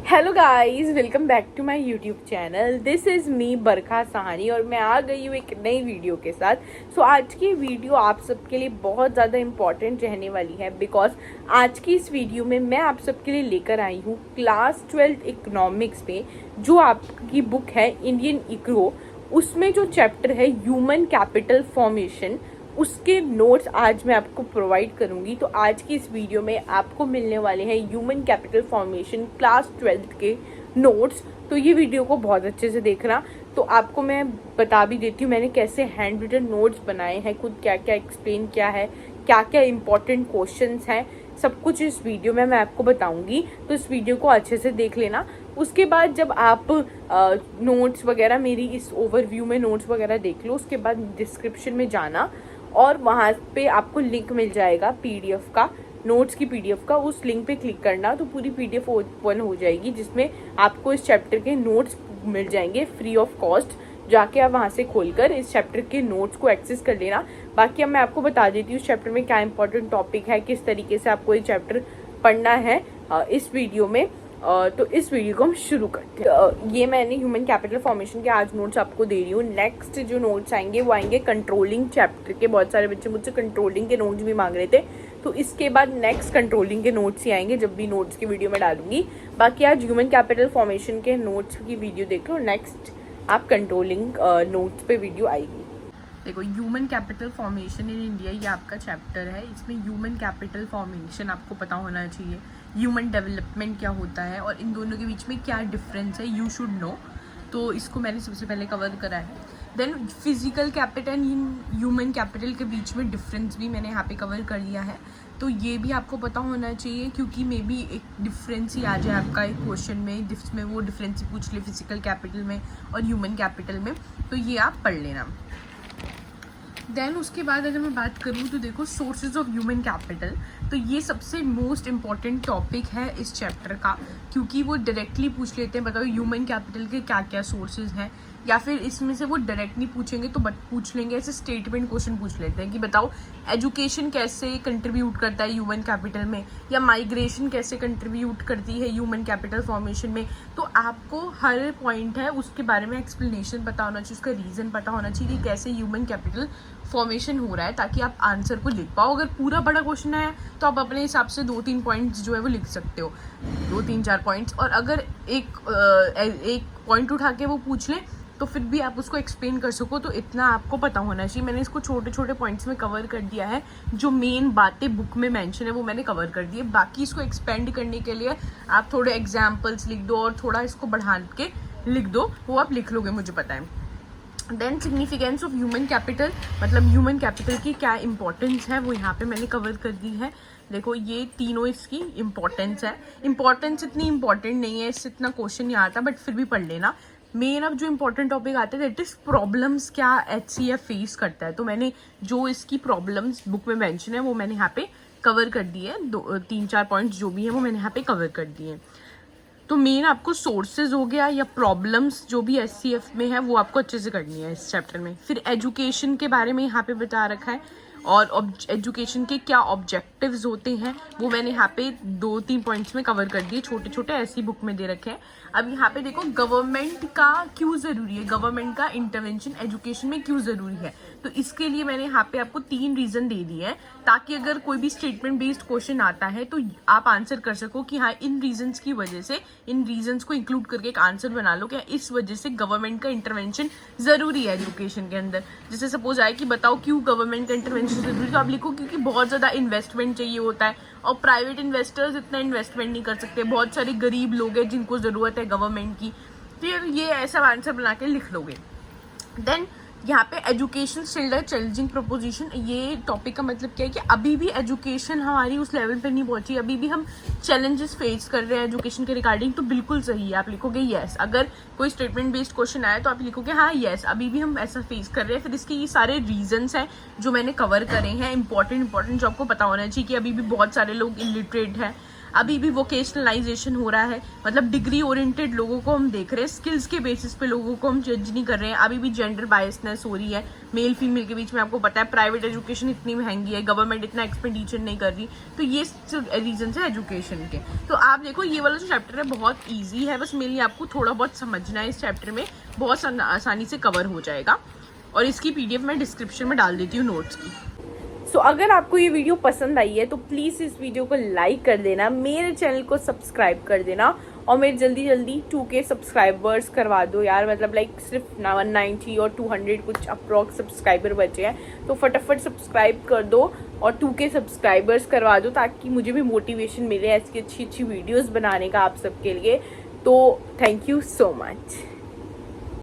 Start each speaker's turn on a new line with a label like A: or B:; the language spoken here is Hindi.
A: Hello guys, welcome back to my YouTube channel. This is me Barkha Sahani और मैं आ गई हूँ एक नई वीडियो के साथ। सो आज की वीडियो आप सबके लिए बहुत ज़्यादा इम्पॉर्टेंट रहने वाली है बिकॉज आज की इस वीडियो में मैं आप सबके लिए लेकर आई हूँ क्लास 12 इकोनॉमिक्स में जो आपकी बुक है इंडियन इक्रो, उसमें जो चैप्टर है ह्यूमन कैपिटल फॉर्मेशन, उसके नोट्स आज मैं आपको प्रोवाइड करूंगी। तो आज की इस वीडियो में आपको मिलने वाले हैं ह्यूमन कैपिटल फॉर्मेशन क्लास 12 के नोट्स। तो ये वीडियो को बहुत अच्छे से देखना। तो आपको मैं बता भी देती हूँ मैंने कैसे हैंड रिटन नोट्स बनाए हैं, खुद क्या क्या एक्सप्लेन किया है, क्या क्या इंपॉर्टेंट क्वेश्चंस हैं, सब कुछ इस वीडियो में मैं आपको बताऊंगी। तो इस वीडियो को अच्छे से देख लेना। उसके बाद जब आप नोट्स वगैरह मेरी इस ओवरव्यू में नोट्स वगैरह देख लो, उसके बाद डिस्क्रिप्शन में जाना और वहाँ पे आपको लिंक मिल जाएगा पीडीएफ का, नोट्स की पीडीएफ का। उस लिंक पे क्लिक करना तो पूरी पीडीएफ ओपन हो जाएगी जिसमें आपको इस चैप्टर के नोट्स मिल जाएंगे फ्री ऑफ कॉस्ट। जाके आप वहाँ से खोलकर इस चैप्टर के नोट्स को एक्सेस कर लेना। बाकी अब मैं आपको बता देती हूँ इस चैप्टर में क्या इंपॉर्टेंट टॉपिक है, किस तरीके से आपको ये चैप्टर पढ़ना है इस वीडियो में। तो इस वीडियो को हम शुरू करते हैं। ये मैंने ह्यूमन कैपिटल फॉर्मेशन के आज नोट्स आपको दे रही हूँ। नेक्स्ट जो नोट्स आएंगे वो आएंगे कंट्रोलिंग चैप्टर के। बहुत सारे बच्चे मुझसे कंट्रोलिंग के नोट्स भी मांग रहे थे, तो इसके बाद नेक्स्ट कंट्रोलिंग के नोट्स ही आएंगे जब भी नोट्स की वीडियो में डालूंगी। बाकी आज ह्यूमन कैपिटल फॉर्मेशन के नोट्स की वीडियो देख लो, नेक्स्ट आप कंट्रोलिंग नोट्स पे वीडियो आएगी। देखो, human capital formation in India ये आपका चैप्टर है। इसमें ह्यूमन कैपिटल फॉर्मेशन आपको पता होना चाहिए, ह्यूमन डेवलपमेंट क्या होता है और इन दोनों के बीच में क्या डिफरेंस है, यू शुड नो। तो इसको मैंने सबसे पहले कवर करा है। Then physical capital and human capital के बीच में डिफरेंस भी मैंने यहाँ पे कवर कर लिया है। तो ये भी आपको पता होना चाहिए क्योंकि मे बी एक डिफरेंस ही आ जाए आपका एक क्वेश्चन में, जिसमें वो डिफरेंस पूछ ले फिजिकल कैपिटल में और ह्यूमन कैपिटल में। तो ये आप पढ़ लेना। देन उसके बाद अगर मैं बात करूँ तो देखो, सोर्सेज ऑफ ह्यूमन कैपिटल, तो ये सबसे मोस्ट इम्पॉर्टेंट टॉपिक है इस चैप्टर का क्योंकि वो डायरेक्टली पूछ लेते हैं बताओ ह्यूमन कैपिटल के क्या क्या सोर्सेज हैं, या फिर इसमें से वो डायरेक्टली पूछेंगे तो पूछ लेंगे ऐसे स्टेटमेंट क्वेश्चन पूछ लेते हैं कि बताओ एजुकेशन कैसे कंट्रीब्यूट करता है ह्यूमन कैपिटल में, या माइग्रेशन कैसे कंट्रीब्यूट करती है ह्यूमन कैपिटल फॉर्मेशन में। तो आपको हर पॉइंट है उसके बारे में एक्सप्लेनेशन पता होना चाहिए, उसका रीज़न पता होना चाहिए कि कैसे ह्यूमन कैपिटल फॉर्मेशन हो रहा है, ताकि आप आंसर को लिख पाओ। अगर पूरा बड़ा क्वेश्चन है तो आप अपने हिसाब से 2-3 पॉइंट्स जो है वो लिख सकते हो, 2-3-4 पॉइंट्स। और अगर एक पॉइंट उठा के वो पूछ ले तो फिर भी आप उसको एक्सप्लेन कर सको, तो इतना आपको पता होना चाहिए। मैंने इसको छोटे छोटे पॉइंट्स में कवर कर दिया है, जो मेन बातें बुक में मेंशन है वो मैंने कवर कर दी है। बाकी इसको एक्सपेंड करने के लिए आप थोड़े एग्जाम्पल्स लिख दो और थोड़ा इसको बढ़ा के लिख दो, वो आप लिख लोगे, मुझे पता है। Then significance of human capital, मतलब ह्यूमन कैपिटल की क्या इंपॉर्टेंस है वो यहाँ पे मैंने कवर कर दी है। देखो, ये तीनों इसकी इंपॉर्टेंस है। इंपॉर्टेंस इतनी इंपॉर्टेंट नहीं है, इससे इतना क्वेश्चन नहीं आता, बट फिर भी पढ़ लेना। मेन अब जो इंपॉर्टेंट टॉपिक आते हैं दैट इज प्रॉब्लम्स, क्या HCF फेस करता है। तो मैंने जो इसकी प्रॉब्लम्स बुक में मेंशन है वो मैंने यहाँ पे कवर कर दी है। 3-4 पॉइंट्स जो भी है वो मैंने यहाँ पे कवर कर दिए। तो मेन आपको सोर्सेज हो गया या प्रॉब्लम्स जो भी HCF में है वो आपको अच्छे से करनी है इस चैप्टर में। फिर एजुकेशन के बारे में यहाँ पे बता रखा है और एजुकेशन के क्या ऑब्जेक्टिव्स होते हैं वो मैंने यहाँ पे 2-3 पॉइंट्स में कवर कर दिए, छोटे छोटे ऐसी बुक में दे रखे हैं। अब यहाँ पे देखो, गवर्नमेंट का क्यों ज़रूरी है, गवर्नमेंट का इंटरवेंशन एजुकेशन में क्यों ज़रूरी है। तो इसके लिए मैंने यहाँ पे आपको 3 रीज़न दे दिए हैं, ताकि अगर कोई भी स्टेटमेंट बेस्ड क्वेश्चन आता है तो आप आंसर कर सको कि हाँ, इन रीजन्स की वजह से, इन रीजन्स को इंक्लूड करके एक आंसर बना लो कि इस वजह से गवर्नमेंट का इंटरवेंशन ज़रूरी है एजुकेशन के अंदर। जैसे सपोज आए कि बताओ क्यों गवर्नमेंट का इंटरवेंशन ज़रूरी, तो आप लिखो क्योंकि बहुत ज़्यादा इन्वेस्टमेंट चाहिए होता है और प्राइवेट इन्वेस्टर्स इतना इन्वेस्टमेंट नहीं कर सकते, बहुत सारे गरीब लोग हैं जिनको ज़रूरत है गवर्नमेंट की। फिर ये ऐसा आंसर बना के लिख लोगे। देन यहाँ पे education still a challenging proposition, ये टॉपिक का मतलब क्या है कि अभी भी एजुकेशन हमारी उस लेवल पे नहीं पहुंची, अभी भी हम चैलेंजेस फेस कर रहे हैं एजुकेशन के रिगार्डिंग। तो बिल्कुल सही है, आप लिखोगे यस। अगर कोई स्टेटमेंट बेस्ड क्वेश्चन आए तो आप लिखोगे हाँ यस, अभी भी हम ऐसा फेस कर रहे हैं। फिर इसके ये सारे रीजन्स हैं जो मैंने कवर करे हैं, इंपॉर्टेंट जो आपको पता होना चाहिए कि अभी भी बहुत सारे लोग इलिटरेट हैं, अभी भी वोकेशनलाइजेशन हो रहा है, मतलब डिग्री ओरिएंटेड लोगों को हम देख रहे हैं, स्किल्स के बेसिस पे लोगों को हम जज नहीं कर रहे हैं। अभी भी जेंडर बायसनेस हो रही है मेल फीमेल के बीच में। आपको पता है प्राइवेट एजुकेशन इतनी महंगी है, गवर्नमेंट इतना एक्सपेंडिचर नहीं कर रही, तो ये रीजन है एजुकेशन के। तो आप देखो ये वाला जो चैप्टर है बहुत ईजी है, बस मेनली आपको थोड़ा बहुत समझना है। इस चैप्टर में बहुत आसानी से कवर हो जाएगा और इसकी पीडीएफ मैं डिस्क्रिप्शन में डाल देती हूँ नोट्स की। सो अगर आपको ये वीडियो पसंद आई है तो प्लीज़ इस वीडियो को लाइक कर देना, मेरे चैनल को सब्सक्राइब कर देना और मेरे जल्दी 2K सब्सक्राइबर्स करवा दो यार। मतलब लाइक सिर्फ 190 और 200 कुछ अप्रॉक्स सब्सक्राइबर बचे हैं, तो फटाफट सब्सक्राइब कर दो और 2K सब्सक्राइबर्स करवा दो ताकि मुझे भी मोटिवेशन मिले ऐसी अच्छी वीडियोज़ बनाने का आप सबके लिए। तो थैंक यू सो मच।